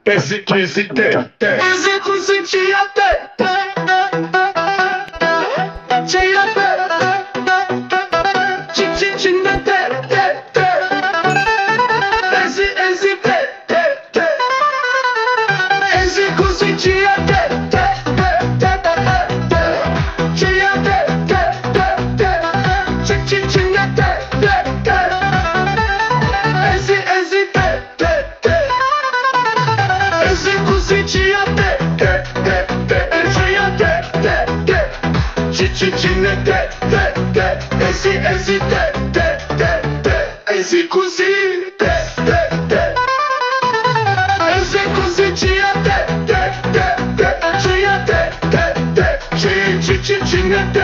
Esse quise ter, Esse consentia ter, tinha ter, tinha ter, esse ter, esse consentia ter, tinha ter, tinha ter, esse ter, esse consentia ter, tinha ter, tinha ter, esse ter, esse cozinho ter, esse cozinho ter, tinha ter, tinha ter.